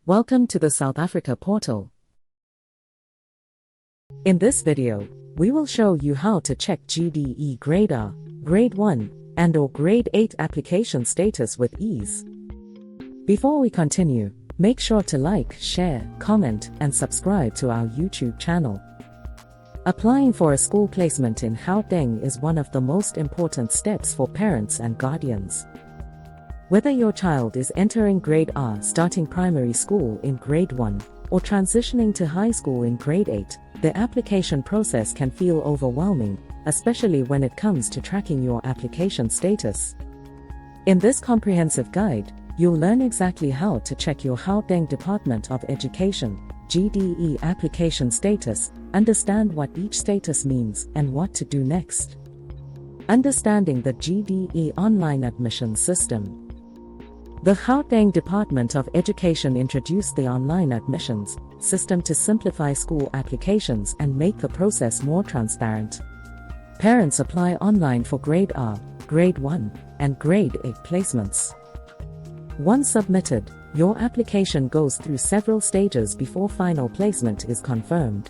Welcome to the South Africa portal. In this video, we will show you how to check GDE Grade R, Grade 1, and/or Grade 8 application status with ease. Before we continue, make sure to like, share, comment, and subscribe to our YouTube channel. Applying for a school placement in Gauteng is one of the most important steps for parents and guardians. Whether your child is entering Grade R starting primary school in Grade 1, or transitioning to high school in Grade 8, the application process can feel overwhelming, especially when it comes to tracking your application status. In this comprehensive guide, you'll learn exactly how to check your Gauteng Department of Education (GDE) application status, understand what each status means, and what to do next. Understanding the GDE online admission system. The Gauteng Department of Education introduced the online admissions system to simplify school applications and make the process more transparent. Parents apply online for Grade R, Grade 1, and Grade 8 placements. Once submitted, your application goes through several stages before final placement is confirmed.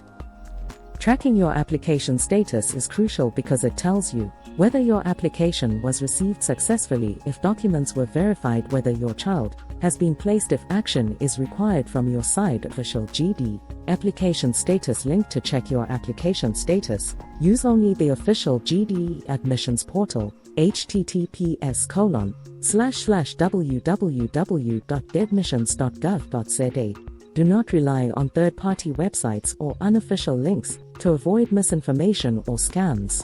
Tracking your application status is crucial because it tells you whether your application was received successfully, if documents were verified, whether your child has been placed, if action is required from your side. Official GDE application status link. To check your application status, use only the official GDE admissions portal, https://www.dedmissions.gov.za. Do not rely on third-party websites or unofficial links to avoid misinformation or scams.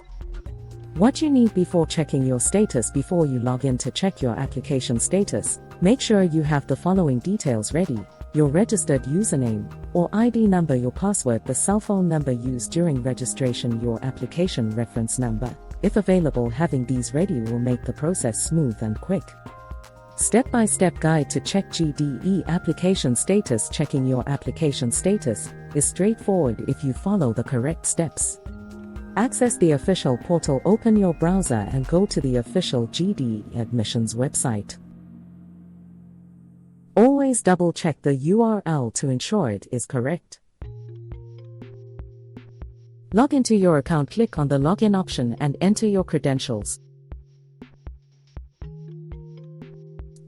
What you need before checking your status. Before you log in to check your application status, make sure you have the following details ready: your registered username or ID number, your password, the cell phone number used during registration, your application reference number. If available, having these ready will make the process smooth and quick. Step-by-step guide to check GDE application status. Checking your application status is straightforward if you follow the correct steps. Access the official portal, open your browser and go to the official GDE admissions website. Always double-check the URL to ensure it is correct. Log into your account, click on the login option and enter your credentials.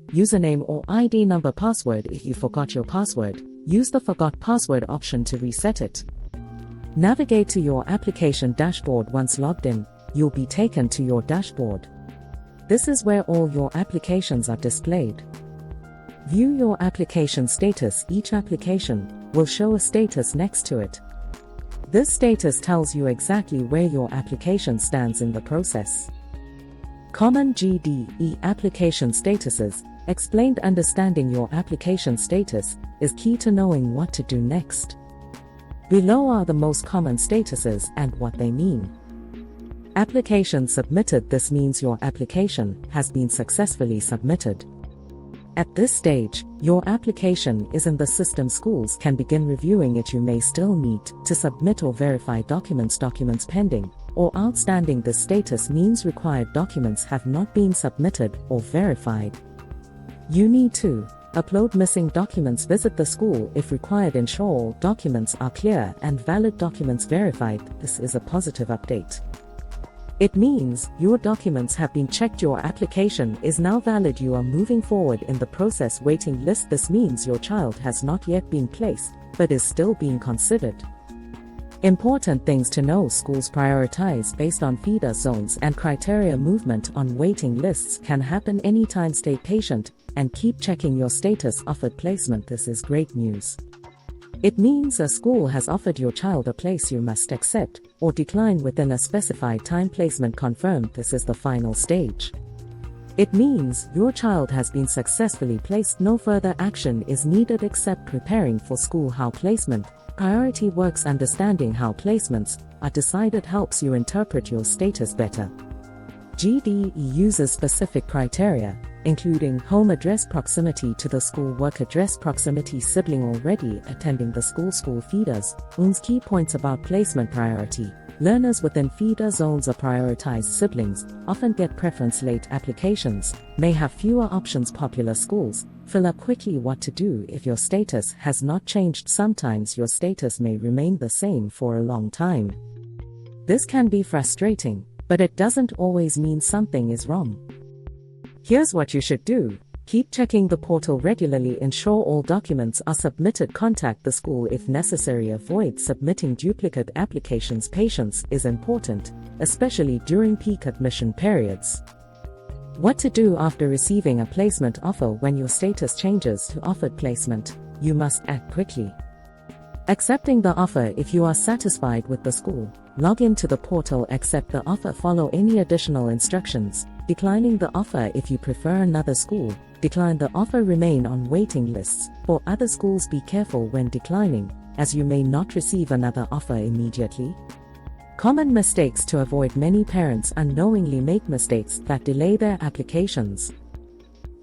Username or ID number, password. If you forgot your password, use the forgot password option to reset it. Navigate to your application dashboard. Once logged in, you'll be taken to your dashboard. This is where all your applications are displayed. View your application status. Each application will show a status next to it. This status tells you exactly where your application stands in the process. Common GDE application statuses explained. Understanding your application status is key to knowing what to do next. Below are the most common statuses and what they mean. Application submitted. This means your application has been successfully submitted. At this stage, your application is in the system. Schools can begin reviewing it. You may still need to submit or verify documents. Documents pending or outstanding. This status means required documents have not been submitted or verified. You need to upload missing documents. Visit the school if required. Ensure all documents are clear and valid. Documents verified. This is a positive update. It means your documents have been checked. Your application is now valid. You are moving forward in the process. Waiting list. This means your child has not yet been placed, but is still being considered. Important things to know: schools prioritize based on feeder zones and criteria. Movement on waiting lists can happen anytime. Stay patient and keep checking your status. Offered placement. This is great news. It means a school has offered your child a place. You must accept or decline within a specified time. Placement confirmed. This is the final stage. It means your child has been successfully placed. No further action is needed except preparing for school. How placement priority works. Understanding how placements are decided helps you interpret your status better. GDE uses specific criteria, including home address, proximity to the school, work address, proximity, sibling already attending the school, school feeders. Key points about placement priority. Learners within feeder zones or prioritized siblings often get preference late applications, may have fewer options. Popular schools fill up quickly. What to do if your status has not changed? Sometimes your status may remain the same for a long time. This can be frustrating, but it doesn't always mean something is wrong. Here's what you should do. Keep checking the portal regularly. Ensure all documents are submitted. Contact the school if necessary. Avoid submitting duplicate applications. Patience is important, especially during peak admission periods. What to do after receiving a placement offer? When your status changes to offered placement, you must act quickly. Accepting the offer. If you are satisfied with the school, log into the portal, accept the offer, follow any additional instructions. Declining the offer. If you prefer another school, decline the offer. Remain on waiting lists for other schools. Be careful when declining, as you may not receive another offer immediately. Common mistakes to avoid. Many parents unknowingly make mistakes that delay their applications.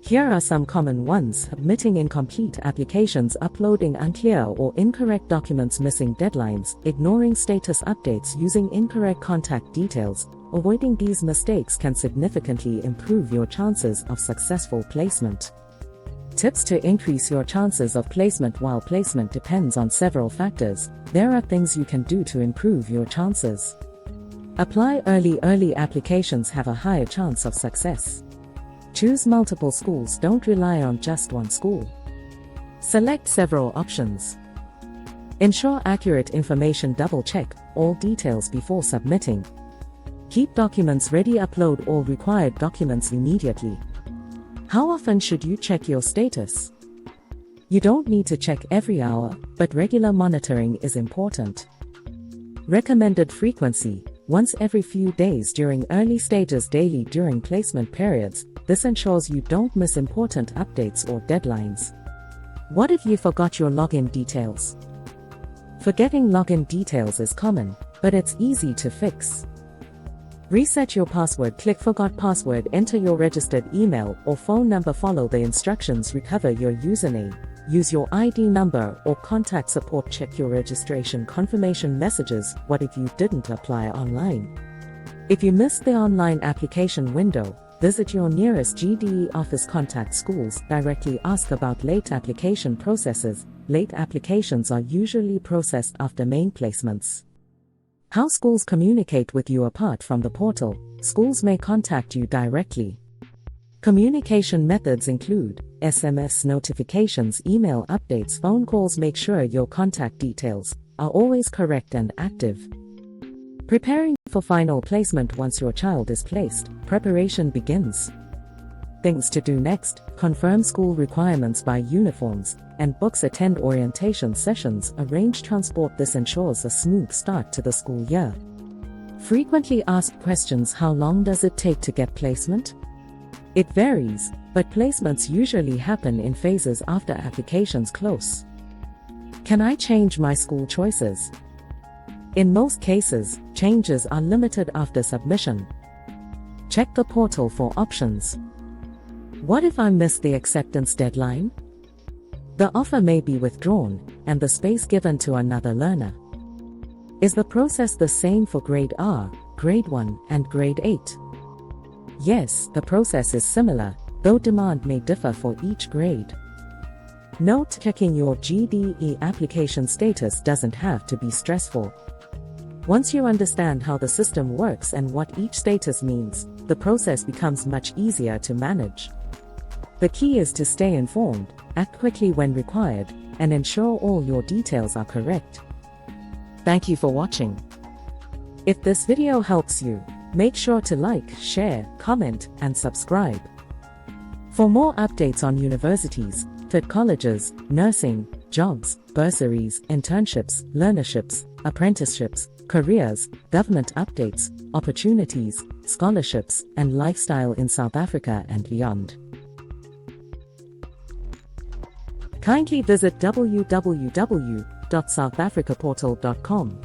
Here are some common ones: submitting incomplete applications, uploading unclear or incorrect documents, missing deadlines, ignoring status updates, using incorrect contact details. Avoiding these mistakes can significantly improve your chances of successful placement. Tips to increase your chances of placement. While placement depends on several factors, there are things you can do to improve your chances. Apply early. Early applications have a higher chance of success. Choose multiple schools. Don't rely on just one school. Select several options. Ensure accurate information. Double-check all details before submitting. Keep documents ready. Upload all required documents immediately. How often should you check your status? You don't need to check every hour, but regular monitoring is important. Recommended frequency: once every few days during early stages, daily during placement periods. This ensures you don't miss important updates or deadlines. What if you forgot your login details? Forgetting login details is common, but it's easy to fix. Reset your password. Click Forgot Password. Enter your registered email or phone number. Follow the instructions. Recover your username. Use your ID number or contact support. Check your registration confirmation messages. What if you didn't apply online? If you missed the online application window, visit your nearest GDE office. Contact schools directly. Ask about late application processes. Late applications are usually processed after main placements. How schools communicate with you. Apart from the portal, schools may contact you directly. Communication methods include SMS notifications, email updates, phone calls. Make sure your contact details are always correct and active. Preparing for final placement. Once your child is placed, preparation begins. Things to do next: confirm school requirements, buy uniforms and books, attend orientation sessions, arrange transport. This ensures a smooth start to the school year. Frequently asked questions: how long does it take to get placement? It varies, but placements usually happen in phases after applications close. Can I change my school choices? In most cases, changes are limited after submission. Check the portal for options. What if I miss the acceptance deadline? The offer may be withdrawn, and the space given to another learner. Is the process the same for Grade R, Grade 1, and Grade 8? Yes, the process is similar, though demand may differ for each grade. Note: checking your GDE application status doesn't have to be stressful. Once you understand how the system works and what each status means, the process becomes much easier to manage. The key is to stay informed, act quickly when required, and ensure all your details are correct. Thank you for watching. If this video helps you, make sure to like, share, comment, and subscribe. For more updates on universities, FIT colleges, nursing, jobs, bursaries, internships, learnerships, apprenticeships, careers, government updates, opportunities, scholarships, and lifestyle in South Africa and beyond, kindly visit www.southafricaportal.com.